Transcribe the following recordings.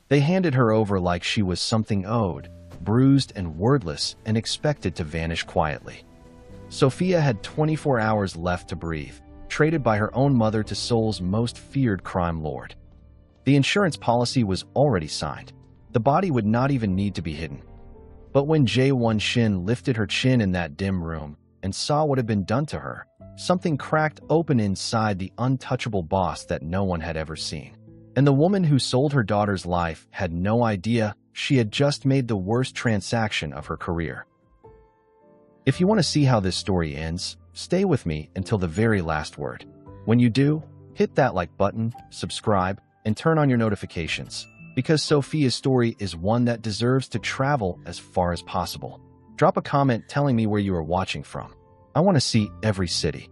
They handed her over like she was something owed, bruised and wordless, and expected to vanish quietly. Sophia had 24 hours left to breathe, traded by her own mother to Seoul's most feared crime lord. The insurance policy was already signed. The body would not even need to be hidden. But when Jae-won Shin lifted her chin in that dim room and saw what had been done to her, something cracked open inside the untouchable boss that no one had ever seen. And the woman who sold her daughter's life had no idea she had just made the worst transaction of her career. If you want to see how this story ends, stay with me until the very last word. When you do, hit that like button, subscribe, and turn on your notifications, because Sophia's story is one that deserves to travel as far as possible. Drop a comment telling me where you are watching from. I want to see every city.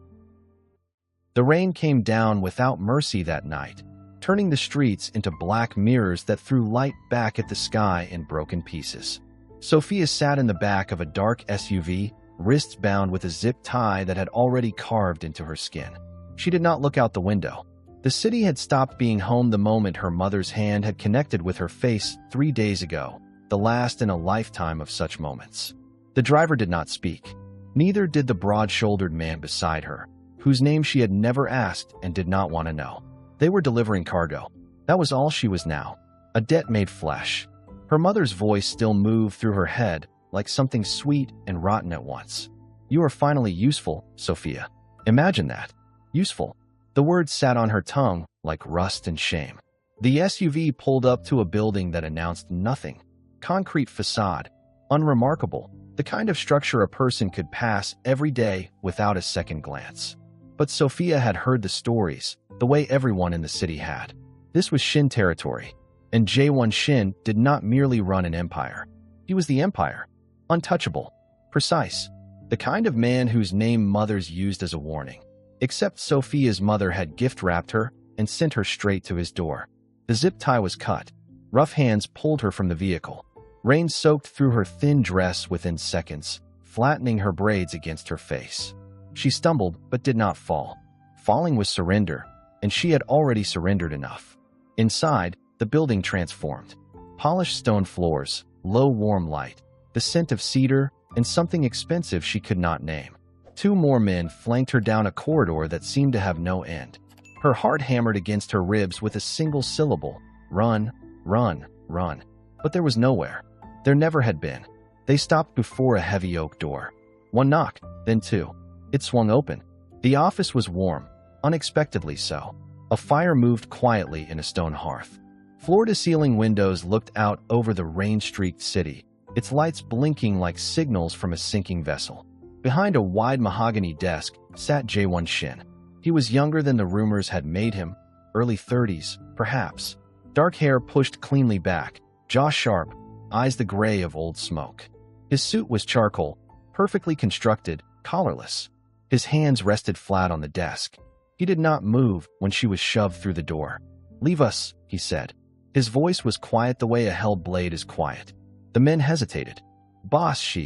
The rain came down without mercy that night, turning the streets into black mirrors that threw light back at the sky in broken pieces. Sophia sat in the back of a dark SUV, wrists bound with a zip tie that had already carved into her skin. She did not look out the window. The city had stopped being home the moment her mother's hand had connected with her face 3 days ago, the last in a lifetime of such moments. The driver did not speak. Neither did the broad-shouldered man beside her, whose name she had never asked and did not want to know. They were delivering cargo. That was all she was now, a debt made flesh. Her mother's voice still moved through her head like something sweet and rotten at once. "You are finally useful, Sophia." Imagine that. Useful. The words sat on her tongue like rust and shame. The SUV pulled up to a building that announced nothing. Concrete facade. Unremarkable. The kind of structure a person could pass every day without a second glance. But Sophia had heard the stories, the way everyone in the city had. This was Shin territory, and Jae-won Shin did not merely run an empire. He was the empire. Untouchable. Precise. The kind of man whose name mothers used as a warning. Except Sophia's mother had gift-wrapped her and sent her straight to his door. The zip tie was cut. Rough hands pulled her from the vehicle. Rain soaked through her thin dress within seconds, flattening her braids against her face. She stumbled but did not fall. Falling was surrender, and she had already surrendered enough. Inside, the building transformed. Polished stone floors, low warm light, the scent of cedar, and something expensive she could not name. 2 more men flanked her down a corridor that seemed to have no end. Her heart hammered against her ribs with a single syllable. Run, run, run. But there was nowhere. There never had been. They stopped before a heavy oak door. 1 knock, then 2. It swung open. The office was warm, unexpectedly so. A fire moved quietly in a stone hearth. Floor-to-ceiling windows looked out over the rain-streaked city, its lights blinking like signals from a sinking vessel. Behind a wide mahogany desk sat Jae-won Shin. He was younger than the rumors had made him, early 30s, perhaps. Dark hair pushed cleanly back, jaw sharp, eyes the gray of old smoke. His suit was charcoal, perfectly constructed, collarless. His hands rested flat on the desk. He did not move when she was shoved through the door. "Leave us," he said. His voice was quiet the way a held blade is quiet. The men hesitated. "Boss,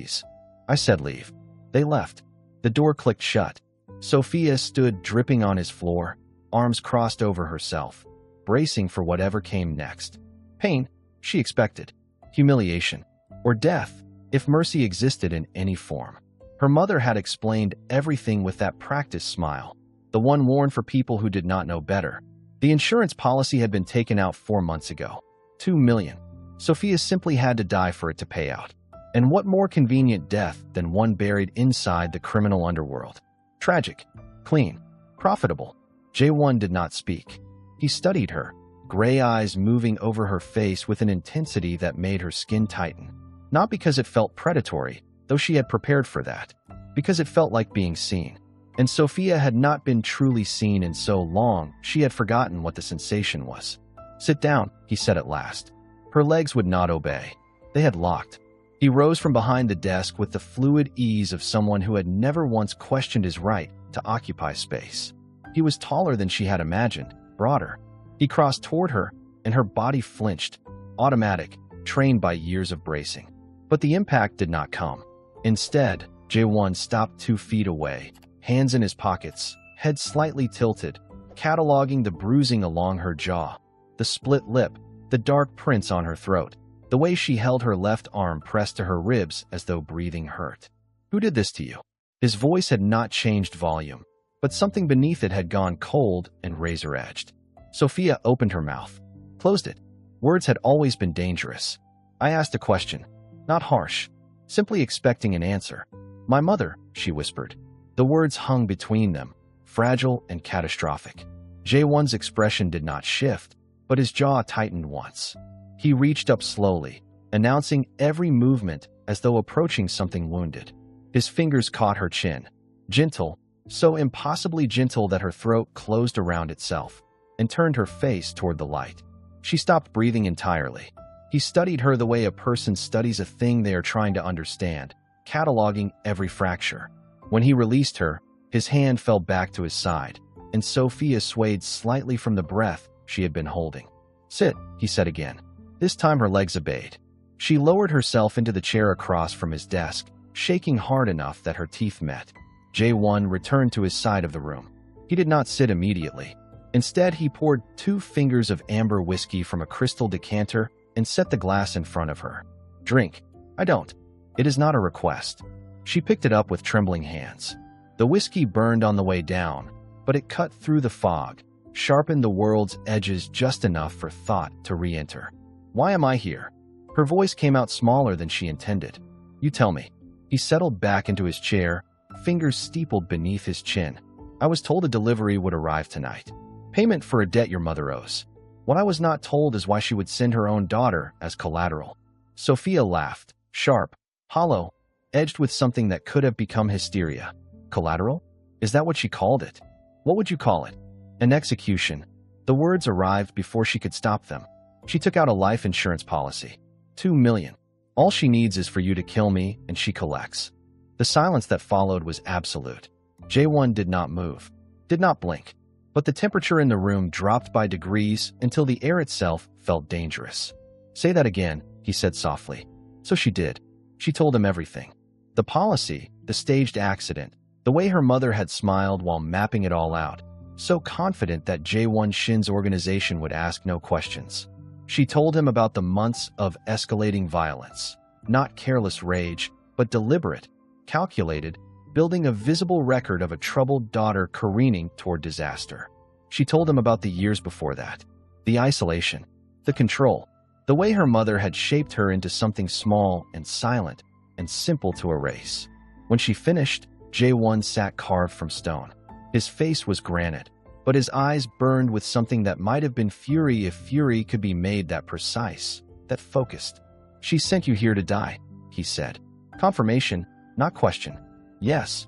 I said leave." They left. The door clicked shut. Sophia stood dripping on his floor, arms crossed over herself, bracing for whatever came next. Pain, she expected. Humiliation. Or death, if mercy existed in any form. Her mother had explained everything with that practiced smile, the one worn for people who did not know better. The insurance policy had been taken out 4 months ago. 2 million. Sophia simply had to die for it to pay out. And what more convenient death than one buried inside the criminal underworld? Tragic, clean, profitable. Jae-won did not speak. He studied her, gray eyes moving over her face with an intensity that made her skin tighten. Not because it felt predatory, though she had prepared for that, because it felt like being seen. And Sophia had not been truly seen in so long, she had forgotten what the sensation was. "Sit down," he said at last. Her legs would not obey. They had locked. He rose from behind the desk with the fluid ease of someone who had never once questioned his right to occupy space. He was taller than she had imagined, broader. He crossed toward her, and her body flinched, automatic, trained by years of bracing. But the impact did not come. Instead, Jae-won stopped 2 feet away, hands in his pockets, head slightly tilted, cataloging the bruising along her jaw, the split lip, the dark prints on her throat, the way she held her left arm pressed to her ribs as though breathing hurt. "Who did this to you?" His voice had not changed volume, but something beneath it had gone cold and razor-edged. Sophia opened her mouth, closed it. Words had always been dangerous. I asked a question, not harsh, simply expecting an answer. "My mother," she whispered. The words hung between them, fragile and catastrophic. Jae-won's expression did not shift, but his jaw tightened once. He reached up slowly, announcing every movement as though approaching something wounded. His fingers caught her chin, gentle, so impossibly gentle that her throat closed around itself, and turned her face toward the light. She stopped breathing entirely. He studied her the way a person studies a thing they are trying to understand, cataloging every fracture. When he released her, his hand fell back to his side, and Sophia swayed slightly from the breath she had been holding. "Sit," he said again. This time her legs obeyed. She lowered herself into the chair across from his desk, shaking hard enough that her teeth met. Jae-won returned to his side of the room. He did not sit immediately. Instead, he poured 2 fingers of amber whiskey from a crystal decanter and set the glass in front of her. "Drink." "I don't. It is not a request." She picked it up with trembling hands. The whiskey burned on the way down, but it cut through the fog, sharpened the world's edges just enough for thought to re-enter. "Why am I here?" Her voice came out smaller than she intended. "You tell me." He settled back into his chair, fingers steepled beneath his chin. "I was told a delivery would arrive tonight. Payment for a debt your mother owes. What I was not told is why she would send her own daughter as collateral." Sophia laughed, sharp, hollow, edged with something that could have become hysteria. "Collateral? Is that what she called it? What would you call it?" "An execution." The words arrived before she could stop them. "She took out a life insurance policy. 2 million. All she needs is for you to kill me, and she collects." The silence that followed was absolute. Jae-won did not move, did not blink, but the temperature in the room dropped by degrees until the air itself felt dangerous. "Say that again," he said softly. So she did. She told him everything. The policy, the staged accident, the way her mother had smiled while mapping it all out, so confident that Jae-won Shin's organization would ask no questions. She told him about the months of escalating violence, not careless rage, but deliberate, calculated, building a visible record of a troubled daughter careening toward disaster. She told him about the years before that, the isolation, the control, the way her mother had shaped her into something small and silent and simple to erase. When she finished, Jae-won sat carved from stone. His face was granite, but his eyes burned with something that might have been fury if fury could be made that precise, that focused. "She sent you here to die," he said. Confirmation, not question. "Yes.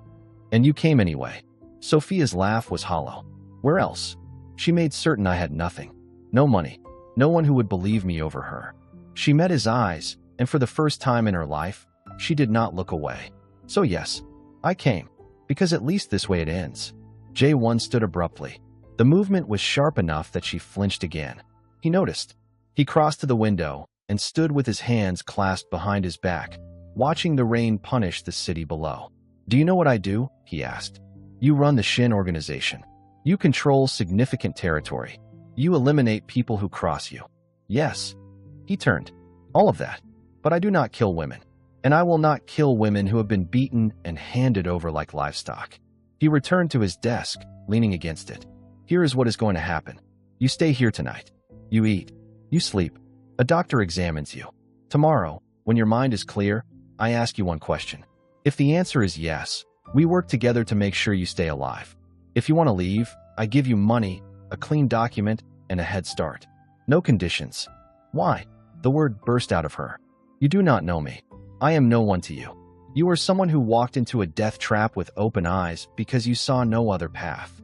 And you came anyway." Sophia's laugh was hollow. "Where else?" She made certain I had nothing. No money. No one who would believe me over her. She met his eyes, and for the first time in her life, she did not look away. "So yes, I came. Because at least this way it ends." Jae-won stood abruptly. The movement was sharp enough that she flinched again. He noticed. He crossed to the window and stood with his hands clasped behind his back, watching the rain punish the city below. "Do you know what I do?" he asked. "You run the Shin organization. You control significant territory. You eliminate people who cross you." "Yes." He turned. "All of that. But I do not kill women. And I will not kill women who have been beaten and handed over like livestock." He returned to his desk, leaning against it. "Here is what is going to happen. You stay here tonight. You eat. You sleep. A doctor examines you. Tomorrow, when your mind is clear, I ask you one question. If the answer is yes, we work together to make sure you stay alive. If you want to leave, I give you money, a clean document, and a head start. No conditions." "Why?" The word burst out of her. "You do not know me. I am no one to you. You are someone who walked into a death trap with open eyes because you saw no other path."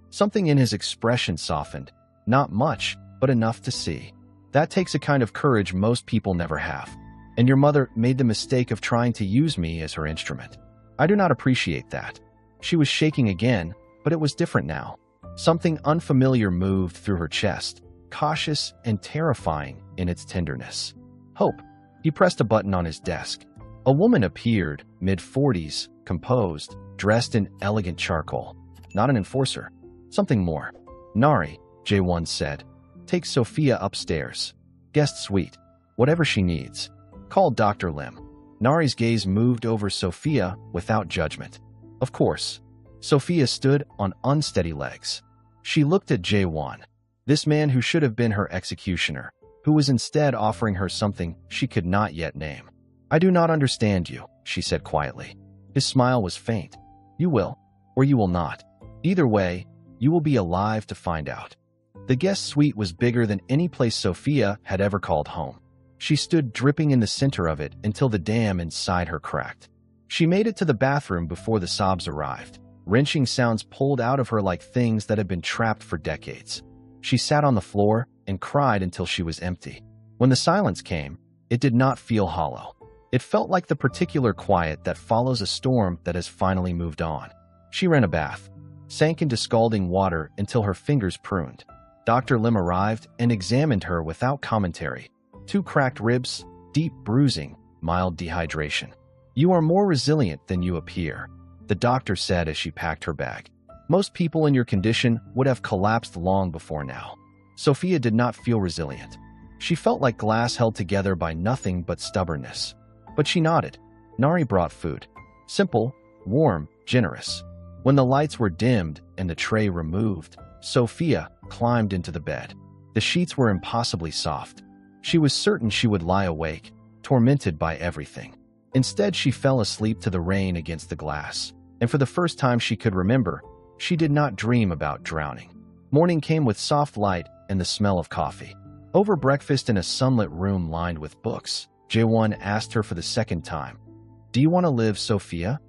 Something in his expression softened. Not much, but enough to see. "That takes a kind of courage most people never have. And your mother made the mistake of trying to use me as her instrument. I do not appreciate that." She was shaking again, but it was different now. Something unfamiliar moved through her chest, cautious and terrifying in its tenderness. "Hope." He pressed a button on his desk. A woman appeared, mid-40s, composed, dressed in elegant charcoal. Not an enforcer. Something more. "Nari," Jae-won said. "Take Sophia upstairs." Guest suite. Whatever she needs. Call Dr. Lim. Nari's gaze moved over Sophia without judgment. Of course. Sophia stood on unsteady legs. She looked at Jae-won, this man who should have been her executioner, who was instead offering her something she could not yet name. I do not understand you, she said quietly. His smile was faint. You will, or you will not. Either way, you will be alive to find out. The guest suite was bigger than any place Sophia had ever called home. She stood dripping in the center of it until the dam inside her cracked. She made it to the bathroom before the sobs arrived. Wrenching sounds pulled out of her like things that had been trapped for decades. She sat on the floor and cried until she was empty. When the silence came, it did not feel hollow. It felt like the particular quiet that follows a storm that has finally moved on. She ran a bath, sank into scalding water until her fingers pruned. Dr. Lim arrived and examined her without commentary. 2 cracked ribs, deep bruising, mild dehydration. You are more resilient than you appear, the doctor said as she packed her bag. Most people in your condition would have collapsed long before now. Sophia did not feel resilient. She felt like glass held together by nothing but stubbornness. But she nodded. Nari brought food. Simple, warm, generous. When the lights were dimmed and the tray removed, Sophia climbed into the bed. The sheets were impossibly soft. She was certain she would lie awake, tormented by everything. Instead, she fell asleep to the rain against the glass, and for the first time she could remember, she did not dream about drowning. Morning came with soft light and the smell of coffee. Over breakfast in a sunlit room lined with books, Jae-won asked her for the second time, "Do you want to live, Sophia?"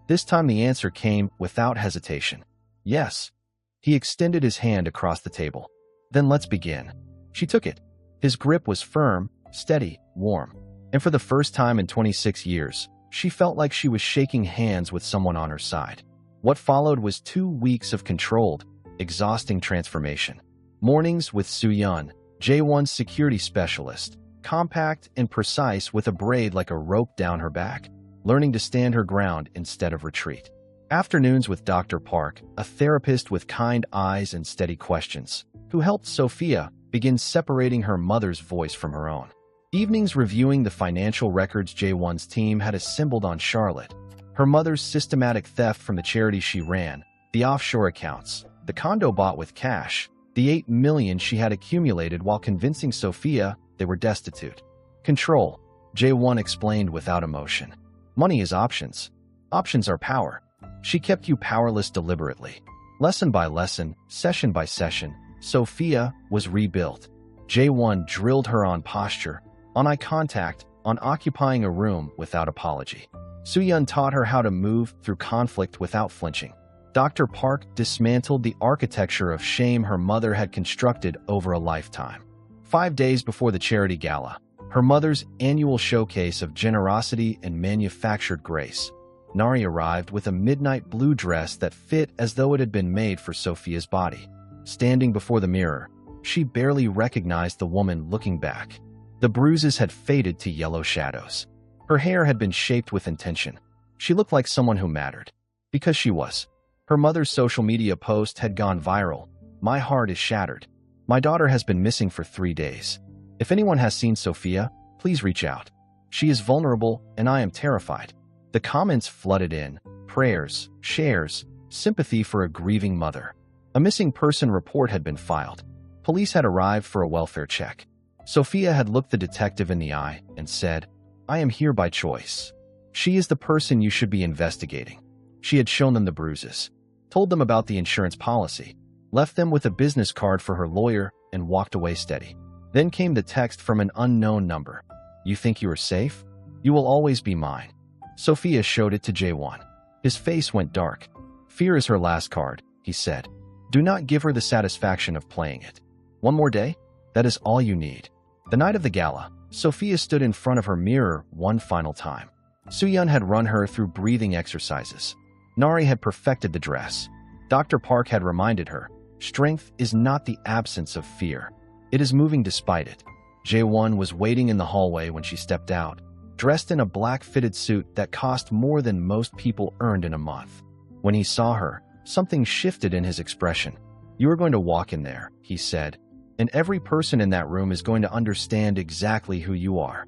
This time the answer came without hesitation. Yes. He extended his hand across the table. Then let's begin. She took it. His grip was firm, steady, warm. And for the first time in 26 years, she felt like she was shaking hands with someone on her side. What followed was 2 weeks of controlled, exhausting transformation. Mornings with Soo-yeon, Jae-won's security specialist, compact and precise with a braid like a rope down her back, learning to stand her ground instead of retreat. Afternoons with Dr. Park, a therapist with kind eyes and steady questions, who helped Sophia begin separating her mother's voice from her own. Evenings reviewing the financial records Jae-won's team had assembled on Charlotte, her mother's systematic theft from the charity she ran, the offshore accounts, the condo bought with cash, the $8 million she had accumulated while convincing Sophia they were destitute. Control, Jae-won explained without emotion. Money is options. Options are power. She kept you powerless deliberately. Lesson by lesson, session by session, Sophia was rebuilt. Jae-won drilled her on posture, on eye contact, on occupying a room without apology. Soo-yeon taught her how to move through conflict without flinching. Dr. Park dismantled the architecture of shame her mother had constructed over a lifetime. 5 days before the charity gala, her mother's annual showcase of generosity and manufactured grace, Nari arrived with a midnight blue dress that fit as though it had been made for Sophia's body. Standing before the mirror, she barely recognized the woman looking back. The bruises had faded to yellow shadows. Her hair had been shaped with intention. She looked like someone who mattered. Because she was. Her mother's social media post had gone viral. "My heart is shattered. My daughter has been missing for 3 days. If anyone has seen Sophia, please reach out. She is vulnerable and I am terrified." The comments flooded in. Prayers, shares, sympathy for a grieving mother. A missing person report had been filed. Police had arrived for a welfare check. Sophia had looked the detective in the eye and said, "I am here by choice. She is the person you should be investigating." She had shown them the bruises, told them about the insurance policy, left them with a business card for her lawyer, and walked away steady. Then came the text from an unknown number. "You think you are safe? You will always be mine." Sophia showed it to Jae-won. His face went dark. "Fear is her last card," he said. "Do not give her the satisfaction of playing it. One more day? That is all you need." The night of the gala, Sophia stood in front of her mirror one final time. Soo-yeon had run her through breathing exercises. Nari had perfected the dress. Dr. Park had reminded her, strength is not the absence of fear. It is moving despite it. Jae-won was waiting in the hallway when she stepped out, dressed in a black fitted suit that cost more than most people earned in a month. When he saw her, something shifted in his expression. "You are going to walk in there," he said. and every person in that room is going to understand exactly who you are."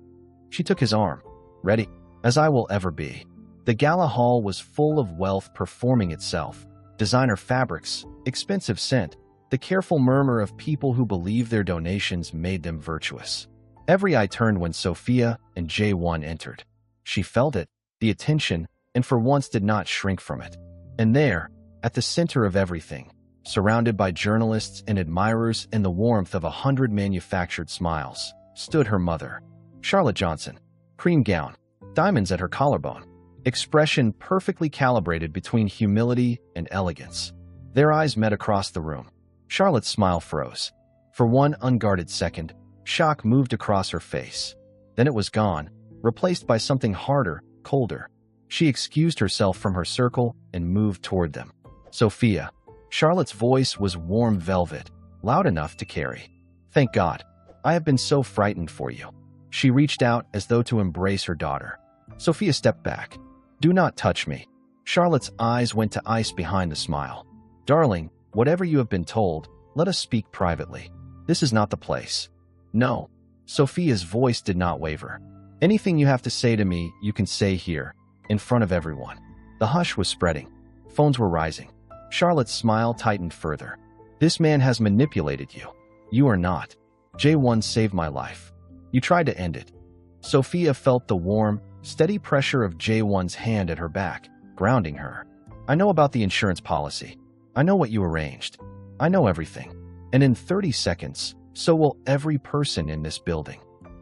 She took his arm. "Ready? As I will ever be." The gala hall was full of wealth performing itself. Designer fabrics, expensive scent, the careful murmur of people who believe their donations made them virtuous. Every eye turned when Sophia and J1 entered. She felt it, the attention, and for once did not shrink from it. And there, at the center of everything, surrounded by journalists and admirers and the warmth of 100 manufactured smiles, stood her mother, Charlotte Johnson, cream gown, diamonds at her collarbone, expression perfectly calibrated between humility and elegance. Their eyes met across the room. Charlotte's smile froze. For one unguarded second, shock moved across her face. Then it was gone, replaced by something harder, colder. She excused herself from her circle and moved toward them. "Sophia." Charlotte's voice was warm velvet, loud enough to carry. "Thank God. I have been so frightened for you." She reached out as though to embrace her daughter. Sophia stepped back. "Do not touch me." Charlotte's eyes went to ice behind the smile. "Darling, whatever you have been told, let us speak privately. This is not the place." "No." Sophia's voice did not waver. "Anything you have to say to me, you can say here, in front of everyone." The hush was spreading. Phones were rising. Charlotte's smile tightened further. "This man has manipulated you. You are not. J1 saved my life. You tried to end it." Sophia felt the warm, steady pressure of J1's hand at her back, grounding her. "I know about the insurance policy. I know what you arranged. I know everything. And in 30 seconds, so will every person in this building."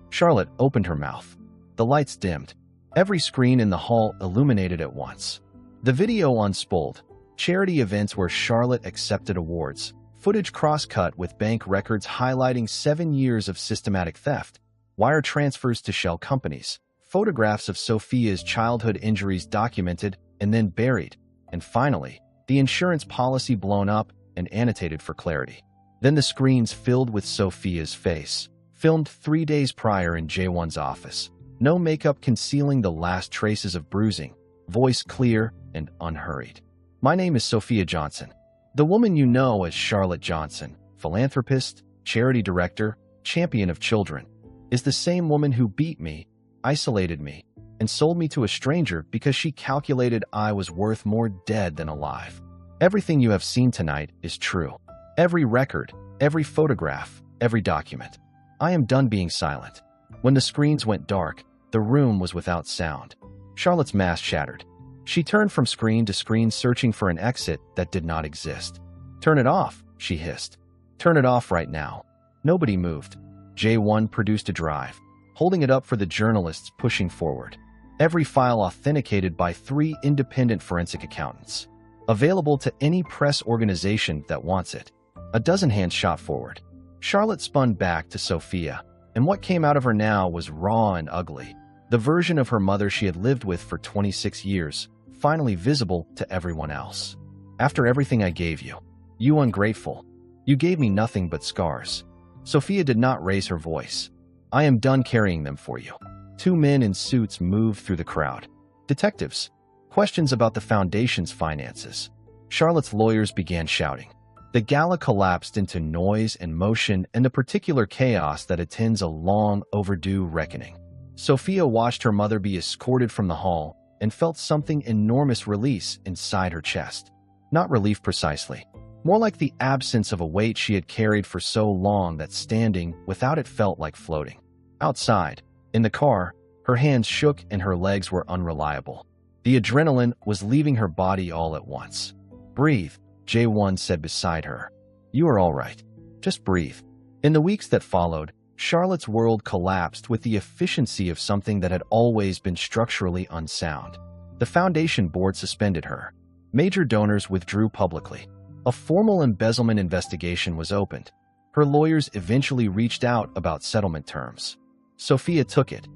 Charlotte opened her mouth. The lights dimmed. Every screen in the hall illuminated at once. The video unspooled. Charity events where Charlotte accepted awards. Footage cross-cut with bank records highlighting 7 years of systematic theft. Wire transfers to shell companies. Photographs of Sophia's childhood injuries documented and then buried. And finally, the insurance policy blown up and annotated for clarity. Then the screens filled with Sophia's face, filmed 3 days prior in J1's office. No makeup concealing the last traces of bruising, voice clear and unhurried. "My name is Sophia Johnson. The woman you know as Charlotte Johnson, philanthropist, charity director, champion of children, is the same woman who beat me, isolated me, and sold me to a stranger because she calculated I was worth more dead than alive. Everything you have seen tonight is true. Every record, every photograph, every document. I am done being silent." When the screens went dark, the room was without sound. Charlotte's mask shattered. She turned from screen to screen searching for an exit that did not exist. "Turn it off," she hissed. "Turn it off right now." Nobody moved. J1 produced a drive, holding it up for the journalists pushing forward. Every file authenticated by 3 independent forensic accountants. Available to any press organization that wants it. A dozen hands shot forward. Charlotte spun back to Sophia, and what came out of her now was raw and ugly. The version of her mother she had lived with for 26 years, finally visible to everyone else. "After everything I gave you, you ungrateful, you gave me nothing but scars." Sophia did not raise her voice. "I am done carrying them for you." 2 men in suits moved through the crowd. Detectives. Questions about the foundation's finances. Charlotte's lawyers began shouting. The gala collapsed into noise and motion and the particular chaos that attends a long overdue reckoning. Sophia watched her mother be escorted from the hall and felt something enormous release inside her chest. Not relief precisely, more like the absence of a weight she had carried for so long that standing without it felt like floating. Outside, in the car, her hands shook and her legs were unreliable. The adrenaline was leaving her body all at once. "Breathe," J1 said beside her. "You are all right. Just breathe." In the weeks that followed, Charlotte's world collapsed with the efficiency of something that had always been structurally unsound. The foundation board suspended her. Major donors withdrew publicly. A formal embezzlement investigation was opened. Her lawyers eventually reached out about settlement terms. Sophia took it,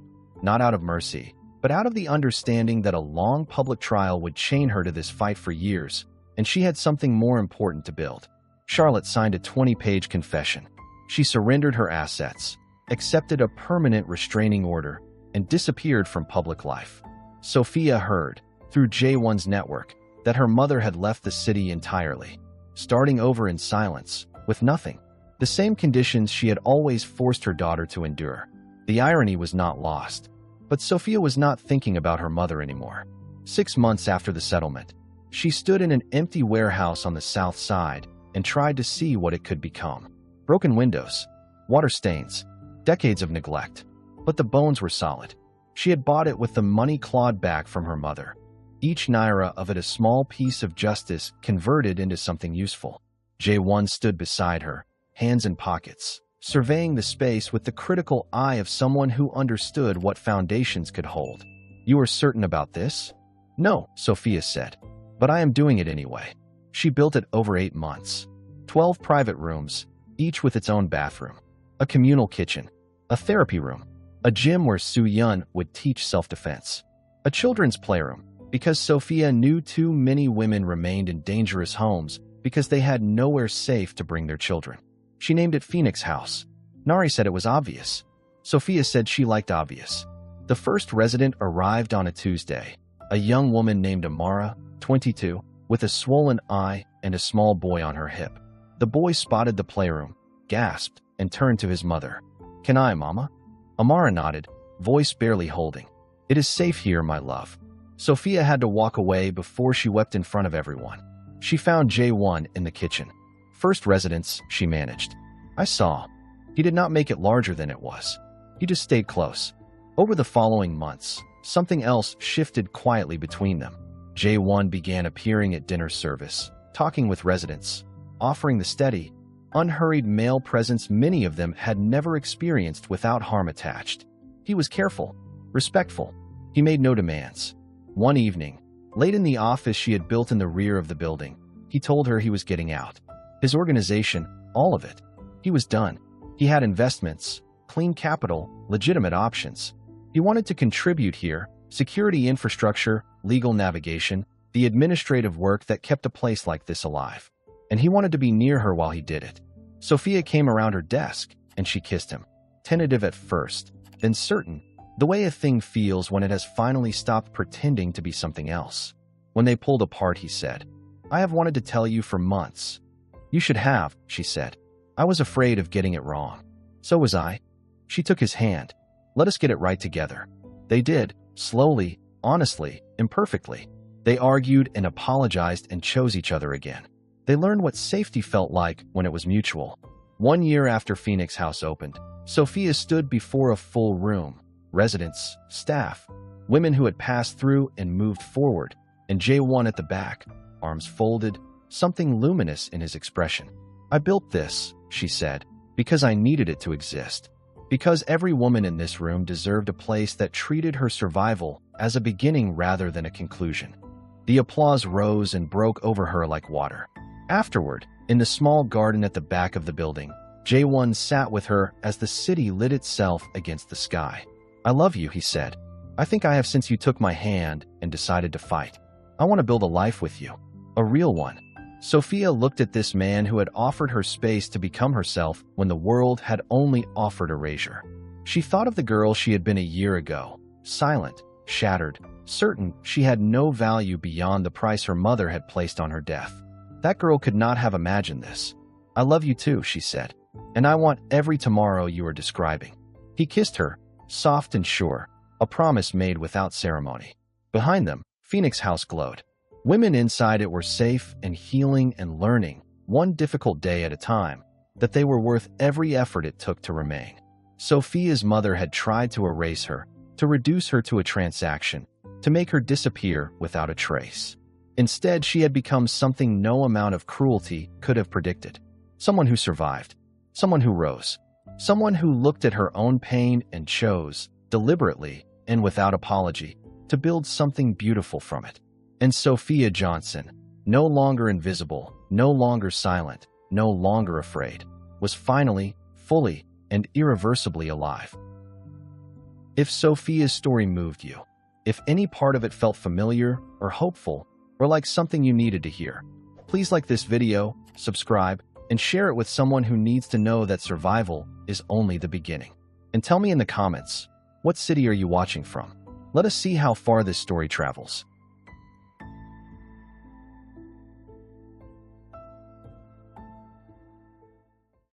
not out of mercy, but out of the understanding that a long public trial would chain her to this fight for years, and she had something more important to build. Charlotte signed a 20-page confession. She surrendered her assets, accepted a permanent restraining order, and disappeared from public life. Sophia heard, through J1's network, that her mother had left the city entirely, starting over in silence, with nothing. The same conditions she had always forced her daughter to endure. The irony was not lost. But Sophia was not thinking about her mother anymore. 6 months after the settlement, she stood in an empty warehouse on the south side and tried to see what it could become. Broken windows, water stains, decades of neglect. But the bones were solid. She had bought it with the money clawed back from her mother. Each naira of it a small piece of justice converted into something useful. Jae-won stood beside her, hands in pockets, surveying the space with the critical eye of someone who understood what foundations could hold. "You are certain about this?" "No," Sophia said. "But I am doing it anyway." She built it over 8 months. 12 private rooms, each with its own bathroom. A communal kitchen. A therapy room. A gym where Soo-yeon would teach self-defense. A children's playroom, because Sophia knew too many women remained in dangerous homes because they had nowhere safe to bring their children. She named it Phoenix House. Nari said it was obvious. Sophia said she liked obvious. The first resident arrived on a Tuesday. A young woman named Amara, 22, with a swollen eye and a small boy on her hip. The boy spotted the playroom, gasped, and turned to his mother. "Can I, Mama?" Amara nodded, voice barely holding. "It is safe here, my love." Sophia had to walk away before she wept in front of everyone. She found Jae-won in the kitchen. "First residence," she managed. "I saw." He did not make it larger than it was. He just stayed close. Over the following months, something else shifted quietly between them. Jae-won began appearing at dinner service, talking with residents, offering the steady, unhurried male presence many of them had never experienced without harm attached. He was careful, respectful. He made no demands. One evening, late in the office she had built in the rear of the building, he told her he was getting out. His organization, all of it. He was done. He had investments, clean capital, legitimate options. He wanted to contribute here, security infrastructure, legal navigation, the administrative work that kept a place like this alive. And he wanted to be near her while he did it. Sophia came around her desk, and she kissed him. Tentative at first, then certain, the way a thing feels when it has finally stopped pretending to be something else. When they pulled apart, he said, "I have wanted to tell you for months." "You should have," she said. "I was afraid of getting it wrong." "So was I." She took his hand. "Let us get it right together." They did, slowly, honestly, imperfectly. They argued and apologized and chose each other again. They learned what safety felt like when it was mutual. 1 year after Phoenix House opened, Sophia stood before a full room. Residents, staff, women who had passed through and moved forward, and Jae-won at the back, arms folded, something luminous in his expression. "I built this," she said, "because I needed it to exist. Because every woman in this room deserved a place that treated her survival as a beginning rather than a conclusion." The applause rose and broke over her like water. Afterward, in the small garden at the back of the building, Jae-won sat with her as the city lit itself against the sky. "I love you," he said. "I think I have since you took my hand and decided to fight. I want to build a life with you. A real one." Sophia looked at this man who had offered her space to become herself when the world had only offered erasure. She thought of the girl she had been a year ago, silent, shattered, certain she had no value beyond the price her mother had placed on her death. That girl could not have imagined this. "I love you too," she said. "And I want every tomorrow you are describing." He kissed her, soft and sure, a promise made without ceremony. Behind them, Phoenix House glowed. Women inside it were safe and healing and learning, one difficult day at a time, that they were worth every effort it took to remain. Sophia's mother had tried to erase her, to reduce her to a transaction, to make her disappear without a trace. Instead, she had become something no amount of cruelty could have predicted. Someone who survived. Someone who rose. Someone who looked at her own pain and chose, deliberately and without apology, to build something beautiful from it. And Sophia Johnson, no longer invisible, no longer silent, no longer afraid, was finally, fully, and irreversibly alive. If Sophia's story moved you, if any part of it felt familiar or hopeful, or like something you needed to hear, please like this video, subscribe, and share it with someone who needs to know that survival is only the beginning. And tell me in the comments, what city are you watching from? Let us see how far this story travels.